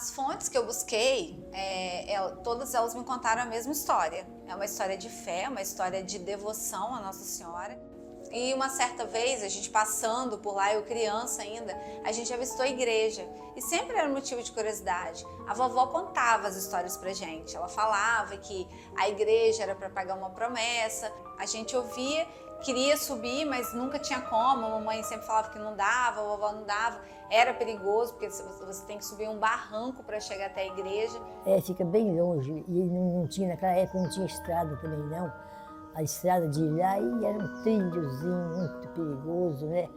As fontes que eu busquei, todas elas me contaram a mesma história. É uma história de fé, uma história de devoção à Nossa Senhora. E uma certa vez, a gente passando por lá, eu criança ainda, a gente já visitou a igreja. E sempre era um motivo de curiosidade. A vovó contava as histórias pra gente. Ela falava que a igreja era para pagar uma promessa. A gente ouvia, queria subir, mas nunca tinha como. A mamãe sempre falava que não dava, a vovó não dava. Era perigoso, porque você tem que subir um barranco para chegar até a igreja. Fica bem longe. E não tinha, naquela época não tinha estrada também, não. A estrada de ir lá e era um trilhozinho muito perigoso, né?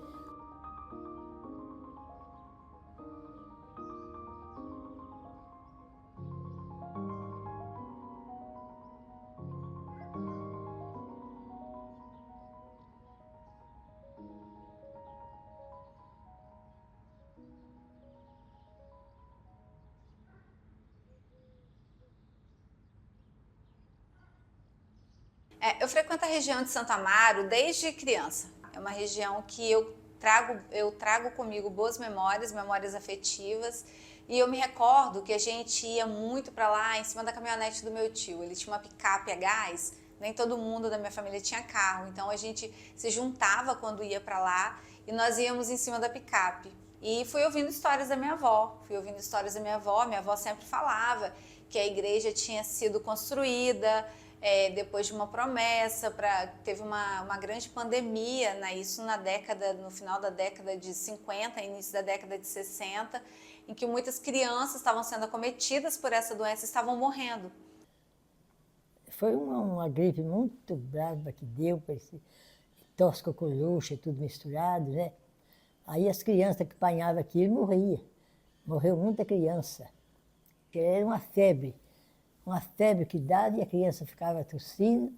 Eu frequento a região de Santo Amaro desde criança. É uma região que eu trago comigo boas memórias, memórias afetivas. E eu me recordo que a gente ia muito para lá em cima da caminhonete do meu tio. Ele tinha uma picape a gás, nem todo mundo da minha família tinha carro. Então a gente se juntava quando ia para lá e nós íamos em cima da picape. E fui ouvindo histórias da minha avó. Minha avó sempre falava que a igreja tinha sido construída depois de uma promessa, teve uma grande pandemia, né, isso no final da década de 50, início da década de 60, em que muitas crianças estavam sendo acometidas por essa doença e estavam morrendo. Foi uma gripe muito brava que deu, parecia tosse coqueluche, tudo misturado, né? Aí as crianças que apanhavam aquilo morriam. Morreu muita criança. Era uma febre que dava e a criança ficava tossindo,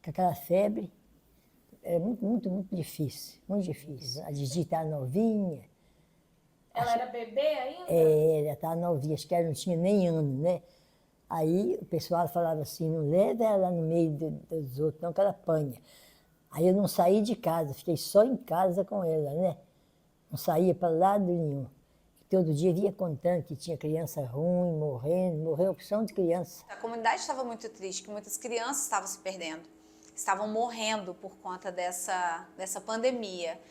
com aquela febre. Era muito, muito, muito difícil, muito difícil. A Gigi estava novinha. Ela era bebê ainda? Ela estava novinha, acho que ela não tinha nem ano, né? Aí o pessoal falava assim, não leva ela no meio dos outros, não, que ela apanha. Aí eu não saí de casa, fiquei só em casa com ela, né? Não saía para lado nenhum. Todo dia via contando que tinha criança ruim, morreu opção de criança. A comunidade estava muito triste, que muitas crianças estavam se perdendo, estavam morrendo por conta dessa pandemia.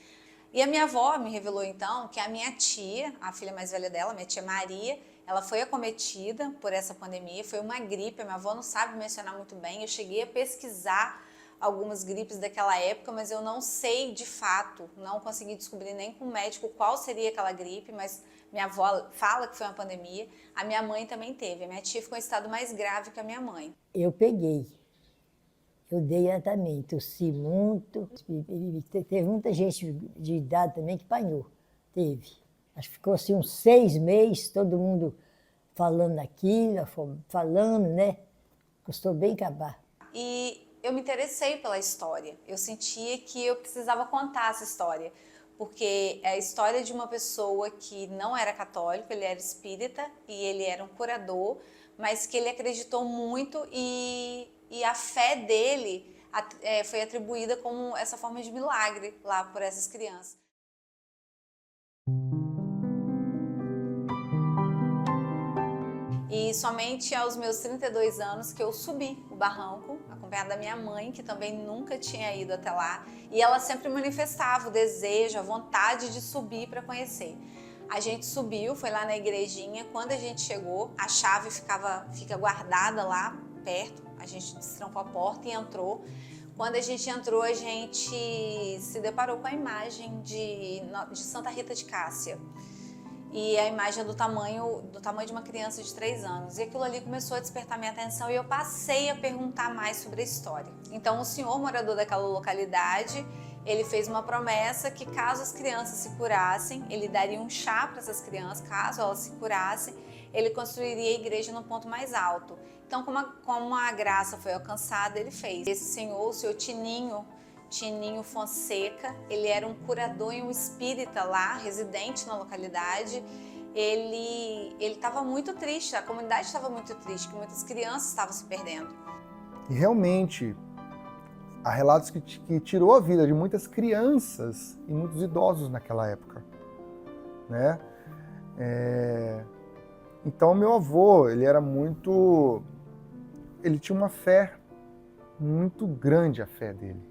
E a minha avó me revelou então que a minha tia, a filha mais velha dela, minha tia Maria, ela foi acometida por essa pandemia, foi uma gripe, a minha avó não sabe mencionar muito bem, eu cheguei a pesquisar algumas gripes daquela época, mas eu não sei de fato, não consegui descobrir nem com o médico qual seria aquela gripe, mas minha avó fala que foi uma pandemia, a minha mãe também teve, a minha tia ficou em estado mais grave que a minha mãe. Eu peguei, eu dei ela também, tossi muito, teve muita gente de idade também que apanhou, teve. Acho que ficou assim uns 6 meses, todo mundo falando aquilo, falando, né? Custou bem acabar. E eu me interessei pela história, eu sentia que eu precisava contar essa história, porque é a história de uma pessoa que não era católico, ele era espírita e ele era um curador, mas que ele acreditou muito e a fé dele foi atribuída como essa forma de milagre lá por essas crianças. E somente aos meus 32 anos que eu subi o barranco, acompanhada da minha mãe, que também nunca tinha ido até lá. E ela sempre manifestava o desejo, a vontade de subir para conhecer. A gente subiu, foi lá na igrejinha. Quando a gente chegou, a chave fica guardada lá perto. A gente destrancou a porta e entrou. Quando a gente entrou, a gente se deparou com a imagem de Santa Rita de Cássia. E a imagem do tamanho de uma criança de 3 anos. E aquilo ali começou a despertar minha atenção e eu passei a perguntar mais sobre a história. Então o senhor morador daquela localidade, ele fez uma promessa que caso as crianças se curassem, ele daria um chá para essas crianças, caso elas se curassem, ele construiria a igreja no ponto mais alto. Então como a graça foi alcançada, ele fez. Esse senhor, o senhor Tininho Fonseca, ele era um curador e um espírita lá, residente na localidade. Ele estava muito triste, a comunidade estava muito triste, que muitas crianças estavam se perdendo. E realmente, há relatos que tirou a vida de muitas crianças e muitos idosos naquela época, né? Então, meu avô, ele tinha uma fé muito grande, a fé dele.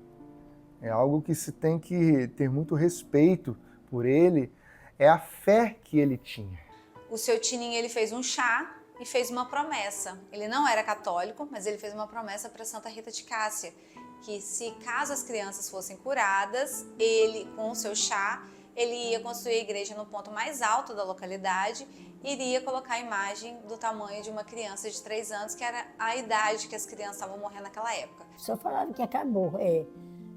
É algo que se tem que ter muito respeito por ele, é a fé que ele tinha. O seu Tininho, ele fez um chá e fez uma promessa. Ele não era católico, mas ele fez uma promessa para Santa Rita de Cássia, que se caso as crianças fossem curadas, ele, com o seu chá, ele ia construir a igreja no ponto mais alto da localidade e iria colocar a imagem do tamanho de uma criança de 3 anos, que era a idade que as crianças estavam morrendo naquela época. Só falava que acabou.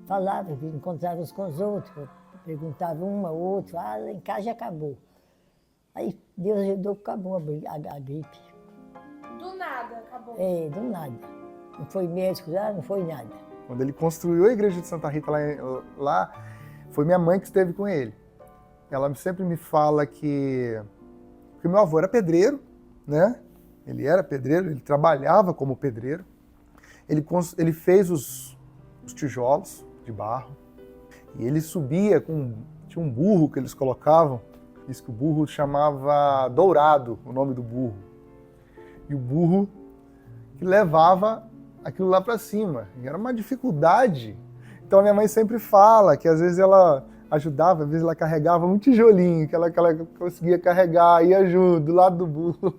Falava que encontrava uns com os outros, perguntava uma ou outra, lá em casa já acabou. Aí Deus ajudou, acabou a gripe. Do nada, acabou. Do nada. Não foi médico lá, não foi nada. Quando ele construiu a igreja de Santa Rita lá, foi minha mãe que esteve com ele. Ela sempre me fala que meu avô era pedreiro, né? Ele era pedreiro, ele trabalhava como pedreiro. Ele fez os tijolos de barro e ele subia tinha um burro que eles colocavam, diz que o burro chamava Dourado, o nome do burro. E o burro que levava aquilo lá para cima. E era uma dificuldade. Então a minha mãe sempre fala que às vezes ela ajudava, às vezes ela carregava um tijolinho que ela conseguia carregar e ajuda do lado do burro.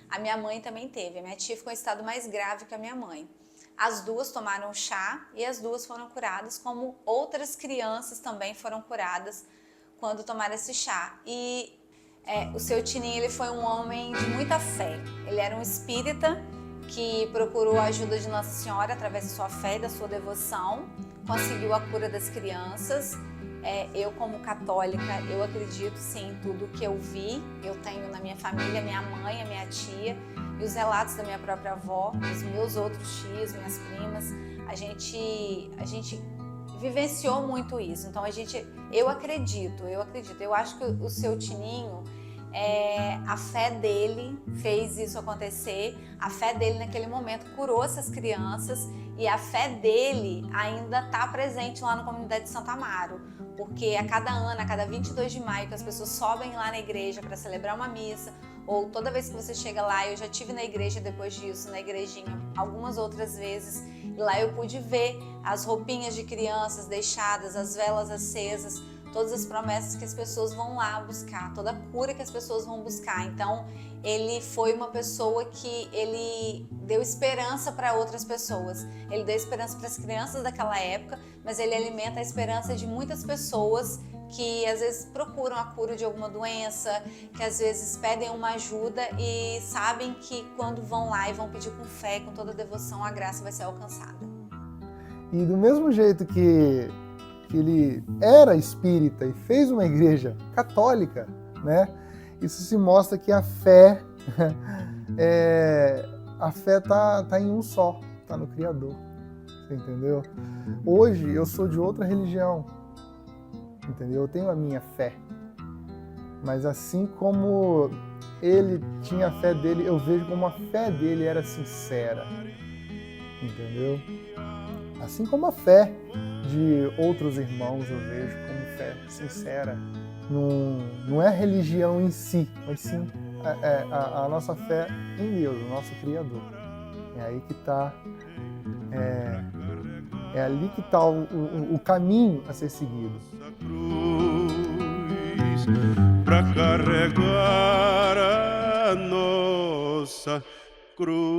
A minha mãe também teve. A minha tia ficou em estado mais grave que a minha mãe. As duas tomaram chá e as duas foram curadas, como outras crianças também foram curadas quando tomaram esse chá. E o seu Tininho, ele foi um homem de muita fé. Ele era um espírita que procurou a ajuda de Nossa Senhora através da sua fé e da sua devoção, conseguiu a cura das crianças. Eu, como católica, eu acredito sim em tudo que eu vi. Eu tenho na minha família minha mãe, a minha tia e os relatos da minha própria avó, dos meus outros tios, minhas primas. A gente vivenciou muito isso. Então eu acredito. Eu acho que o seu Tininho, a fé dele fez isso acontecer, a fé dele naquele momento curou essas crianças e a fé dele ainda está presente lá na comunidade de Santo Amaro, porque a cada ano, a cada 22 de maio que as pessoas sobem lá na igreja para celebrar uma missa, ou toda vez que você chega lá, eu já estive na igreja depois disso, na igrejinha, algumas outras vezes, e lá eu pude ver as roupinhas de crianças deixadas, as velas acesas, todas as promessas que as pessoas vão lá buscar, toda a cura que as pessoas vão buscar. Então, ele foi uma pessoa que ele deu esperança para outras pessoas. Ele deu esperança para as crianças daquela época, mas ele alimenta a esperança de muitas pessoas que às vezes procuram a cura de alguma doença, que às vezes pedem uma ajuda e sabem que quando vão lá e vão pedir com fé, com toda devoção, a graça vai ser alcançada. E do mesmo jeito que ele era espírita e fez uma igreja católica, né? Isso se mostra que a fé tá em um só, tá no Criador, você entendeu? Hoje eu sou de outra religião, entendeu? Eu tenho a minha fé, mas assim como ele tinha a fé dele, eu vejo como a fé dele era sincera, entendeu? Assim como a fé de outros irmãos eu vejo como fé sincera. Não é a religião em si, mas sim a nossa fé em Deus, o nosso Criador. É aí que está, ali que está o caminho a ser seguido. Para carregar a nossa cruz.